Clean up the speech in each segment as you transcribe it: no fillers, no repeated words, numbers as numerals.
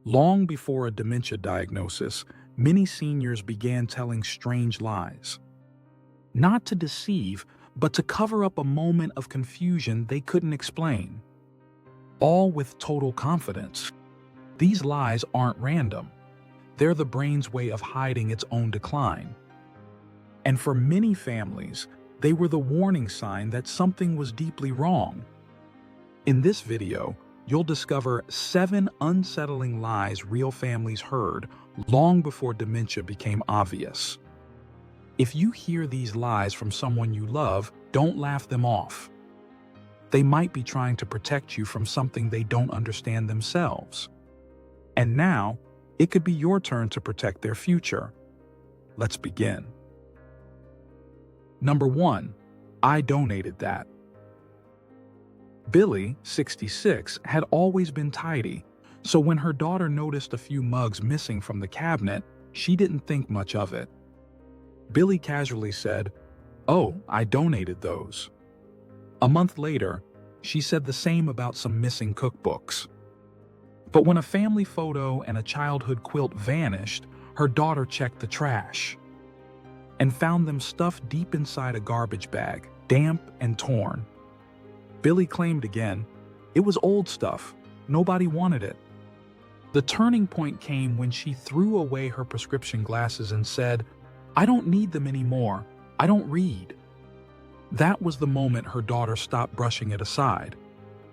Long before a dementia diagnosis, many seniors began telling strange lies. Not to deceive, but to cover up a moment of confusion they couldn't explain. All with total confidence. These lies aren't random. They're the brain's way of hiding its own decline. And for many families, they were the warning sign that something was deeply wrong. In this video, you'll discover 7 unsettling lies real families heard long before dementia became obvious. If you hear these lies from someone you love, don't laugh them off. They might be trying to protect you from something they don't understand themselves. And now, it could be your turn to protect their future. Let's begin. Number 1. I donated that. Billy, 66, had always been tidy, so when her daughter noticed a few mugs missing from the cabinet, she didn't think much of it. Billy casually said, "Oh, I donated those." A month later, she said the same about some missing cookbooks. But when a family photo and a childhood quilt vanished, her daughter checked the trash and found them stuffed deep inside a garbage bag, damp and torn. Billy claimed again, it was old stuff, nobody wanted it. The turning point came when she threw away her prescription glasses and said, "I don't need them anymore, I don't read." That was the moment her daughter stopped brushing it aside.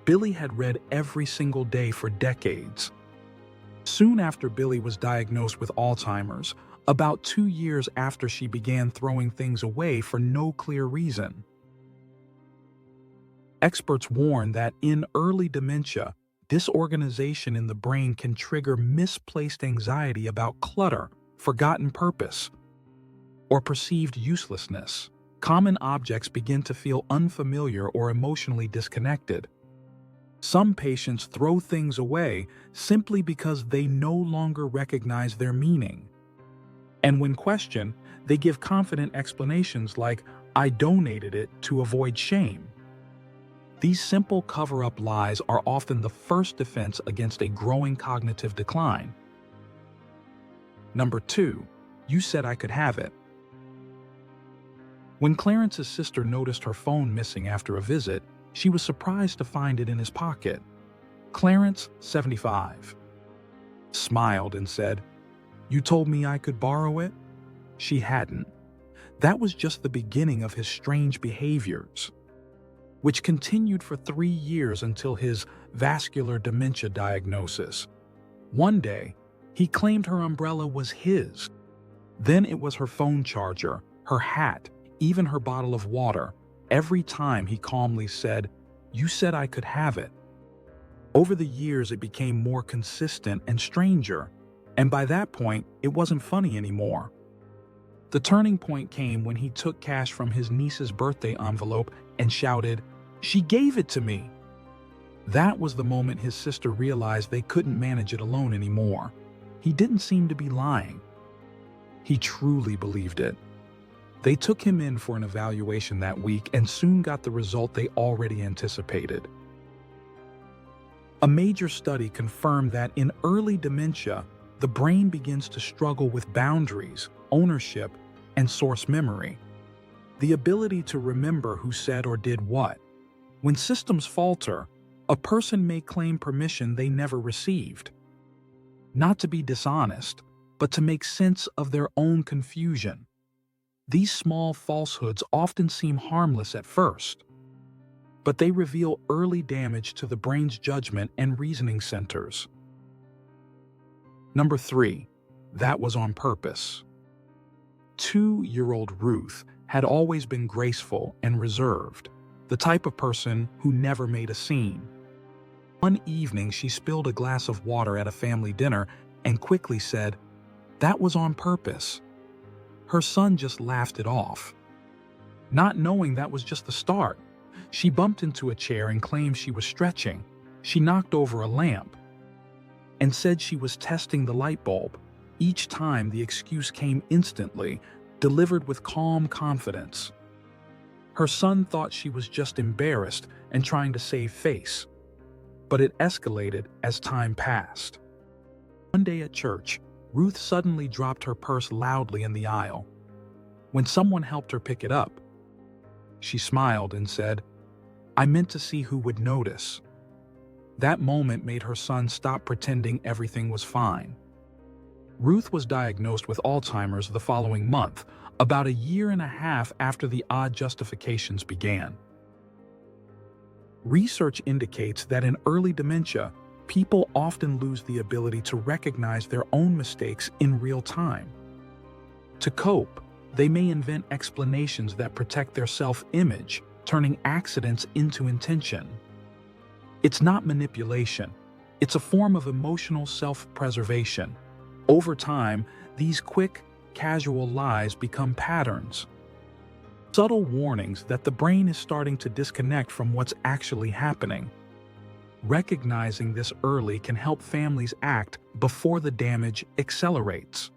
Billy had read every single day for decades. Soon after Billy was diagnosed with Alzheimer's, about 2 years after she began throwing things away for no clear reason. Experts warn that in early dementia, disorganization in the brain can trigger misplaced anxiety about clutter, forgotten purpose, or perceived uselessness. Common objects begin to feel unfamiliar or emotionally disconnected. Some patients throw things away simply because they no longer recognize their meaning. And when questioned, they give confident explanations like, "I donated it," to avoid shame. These simple cover-up lies are often the first defense against a growing cognitive decline. Number 2. You said I could have it. When Clarence's sister noticed her phone missing after a visit, she was surprised to find it in his pocket. Clarence, 75, smiled and said, "You told me I could borrow it?" She hadn't. That was just the beginning of his strange behaviors, which continued for 3 years until his vascular dementia diagnosis. One day, he claimed her umbrella was his. Then it was her phone charger, her hat, even her bottle of water. Every time he calmly said, "You said I could have it." Over the years, it became more consistent and stranger, and by that point, it wasn't funny anymore. The turning point came when he took cash from his niece's birthday envelope and shouted, "She gave it to me!" That was the moment his sister realized they couldn't manage it alone anymore. He didn't seem to be lying. He truly believed it. They took him in for an evaluation that week and soon got the result they already anticipated. A major study confirmed that in early dementia, the brain begins to struggle with boundaries, ownership, and source memory. The ability to remember who said or did what. When systems falter, a person may claim permission they never received. Not to be dishonest, but to make sense of their own confusion. These small falsehoods often seem harmless at first, but they reveal early damage to the brain's judgment and reasoning centers. Number 3. That was on purpose. 2-year-old Ruth had always been graceful and reserved, the type of person who never made a scene. One evening, she spilled a glass of water at a family dinner and quickly said, "That was on purpose." Her son just laughed it off. Not knowing that was just the start, she bumped into a chair and claimed she was stretching. She knocked over a lamp and said she was testing the light bulb. Each time, the excuse came instantly, delivered with calm confidence. Her son thought she was just embarrassed and trying to save face, but it escalated as time passed. One day at church, Ruth suddenly dropped her purse loudly in the aisle. When someone helped her pick it up, she smiled and said, "I meant to see who would notice." That moment made her son stop pretending everything was fine. Ruth was diagnosed with Alzheimer's the following month, about a year and a half after the odd justifications began. Research indicates that in early dementia, people often lose the ability to recognize their own mistakes in real time. To cope, they may invent explanations that protect their self-image, turning accidents into intention. It's not manipulation. It's a form of emotional self-preservation. Over time, these quick, casual lies become patterns. Subtle warnings that the brain is starting to disconnect from what's actually happening. Recognizing this early can help families act before the damage accelerates.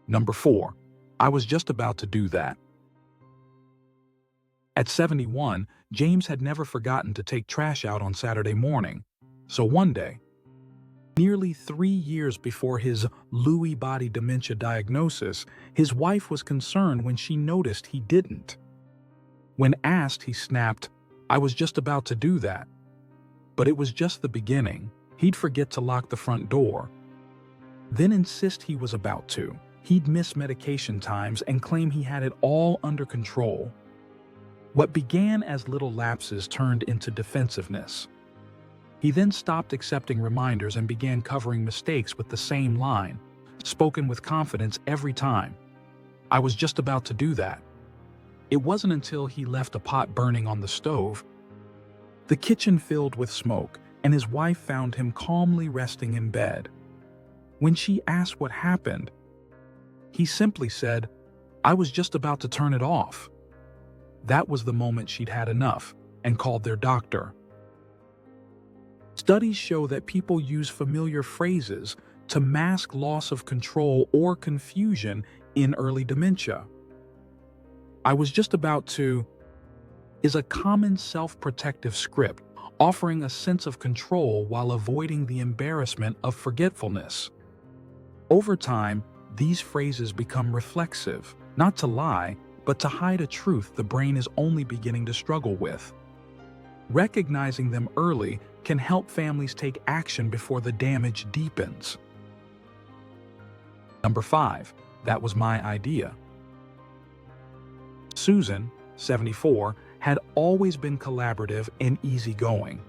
Number 4. I was just about to do that. At 71, James had never forgotten to take trash out on Saturday morning. So one day, nearly 3 years before his Lewy body dementia diagnosis, his wife was concerned when she noticed he didn't. When asked, he snapped, "I was just about to do that." But it was just the beginning. He'd forget to lock the front door, then insist he was about to. He'd miss medication times and claim he had it all under control. What began as little lapses turned into defensiveness. He then stopped accepting reminders and began covering mistakes with the same line, spoken with confidence every time. "I was just about to do that." It wasn't until he left a pot burning on the stove, the kitchen filled with smoke, and his wife found him calmly resting in bed. When she asked what happened, he simply said, "I was just about to turn it off." That was the moment she'd had enough and called their doctor. Studies show that people use familiar phrases to mask loss of control or confusion in early dementia. "I was just about to" is a common self-protective script, offering a sense of control while avoiding the embarrassment of forgetfulness. Over time, these phrases become reflexive, not to lie, but to hide a truth the brain is only beginning to struggle with. Recognizing them early can help families take action before the damage deepens. Number 5. That was my idea. Susan, 74, had always been collaborative and easygoing.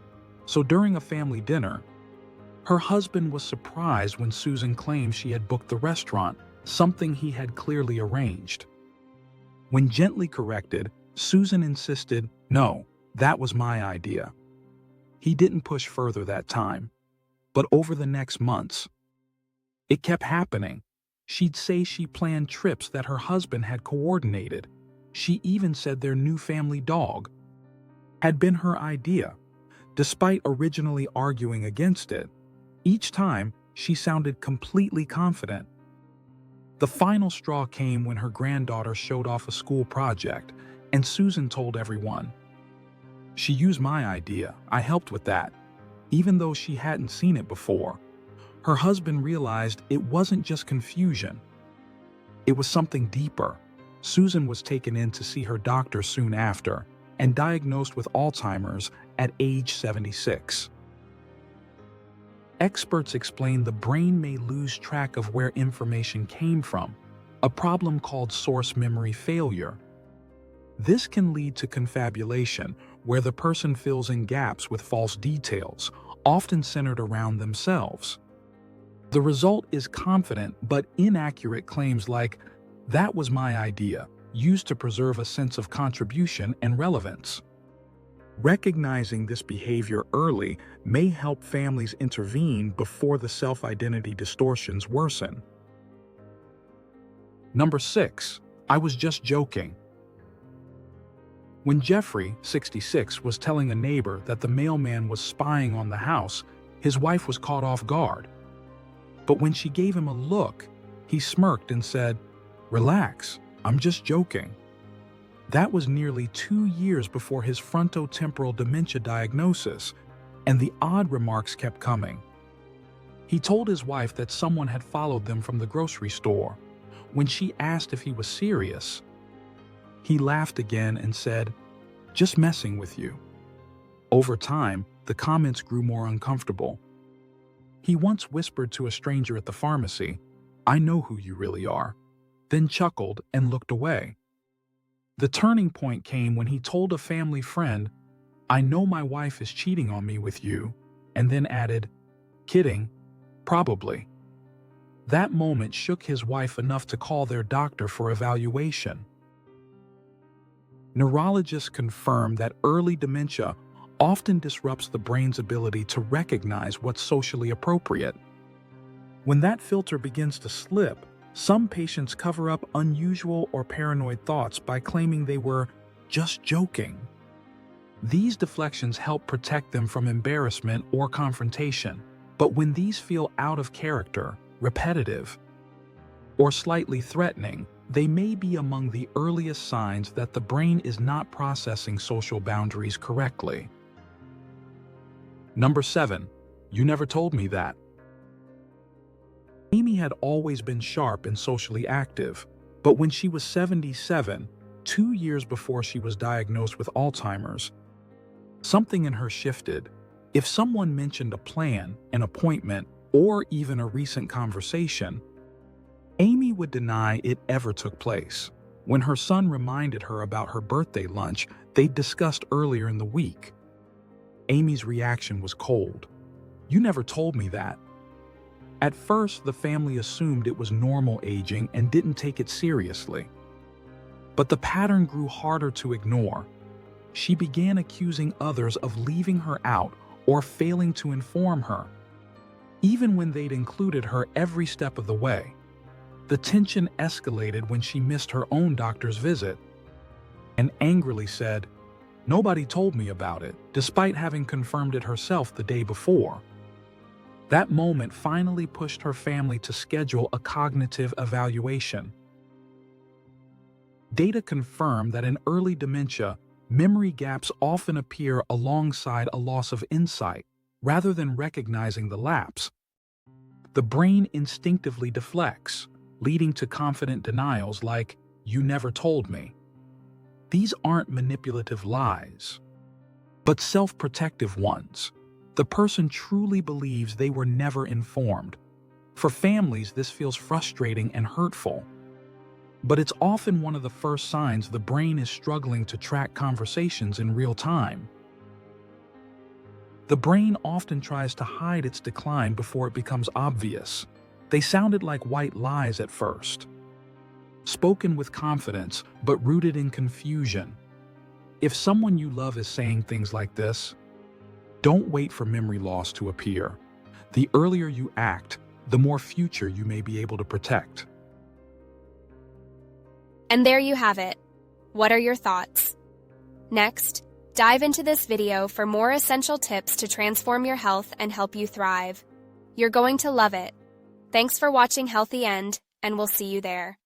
So during a family dinner, her husband was surprised when Susan claimed she had booked the restaurant, something he had clearly arranged. When gently corrected, Susan insisted, "No, that was my idea." He didn't push further that time. But over the next months, it kept happening. She'd say she planned trips that her husband had coordinated. She even said their new family dog had been her idea, despite originally arguing against it. Each time, she sounded completely confident. The final straw came when her granddaughter showed off a school project, and Susan told everyone, "She used my idea. I helped with that." Even though she hadn't seen it before, her husband realized it wasn't just confusion. It was something deeper. Susan was taken in to see her doctor soon after and diagnosed with Alzheimer's at age 76. Experts explain the brain may lose track of where information came from, a problem called source memory failure. This can lead to confabulation, where the person fills in gaps with false details, often centered around themselves. The result is confident but inaccurate claims like, "That was my idea," used to preserve a sense of contribution and relevance. Recognizing this behavior early may help families intervene before the self-identity distortions worsen. Number 6. I was just joking. When Jeffrey, 66, was telling a neighbor that the mailman was spying on the house, his wife was caught off guard. But when she gave him a look, he smirked and said, "Relax, I'm just joking." That was nearly 2 years before his frontotemporal dementia diagnosis, and the odd remarks kept coming. He told his wife that someone had followed them from the grocery store. When she asked if he was serious, he laughed again and said, "Just messing with you." Over time, the comments grew more uncomfortable. He once whispered to a stranger at the pharmacy, "I know who you really are," then chuckled and looked away. The turning point came when he told a family friend, "I know my wife is cheating on me with you," and then added, "Kidding, probably." That moment shook his wife enough to call their doctor for evaluation. Neurologists confirm that early dementia often disrupts the brain's ability to recognize what's socially appropriate. When that filter begins to slip, some patients cover up unusual or paranoid thoughts by claiming they were just joking. These deflections help protect them from embarrassment or confrontation, but when these feel out of character, repetitive, or slightly threatening, they may be among the earliest signs that the brain is not processing social boundaries correctly. Number 7. You never told me that. Amy had always been sharp and socially active, but when she was 77, 2 years before she was diagnosed with Alzheimer's, something in her shifted. If someone mentioned a plan, an appointment, or even a recent conversation, Amy would deny it ever took place. When her son reminded her about her birthday lunch they'd discussed earlier in the week, Amy's reaction was cold. "You never told me that." At first, the family assumed it was normal aging and didn't take it seriously. But the pattern grew harder to ignore. She began accusing others of leaving her out or failing to inform her, even when they'd included her every step of the way. The tension escalated when she missed her own doctor's visit and angrily said, "Nobody told me about it," despite having confirmed it herself the day before. That moment finally pushed her family to schedule a cognitive evaluation. Data confirm that in early dementia, memory gaps often appear alongside a loss of insight, rather than recognizing the lapse. The brain instinctively deflects, leading to confident denials like, "You never told me." These aren't manipulative lies, but self-protective ones. The person truly believes they were never informed. For families, this feels frustrating and hurtful. But it's often one of the first signs the brain is struggling to track conversations in real time. The brain often tries to hide its decline before it becomes obvious. They sounded like white lies at first, spoken with confidence but rooted in confusion. If someone you love is saying things like this, don't wait for memory loss to appear. The earlier you act, the more future you may be able to protect. And there you have it. What are your thoughts? Next, dive into this video for more essential tips to transform your health and help you thrive. You're going to love it. Thanks for watching Healthy End, and we'll see you there.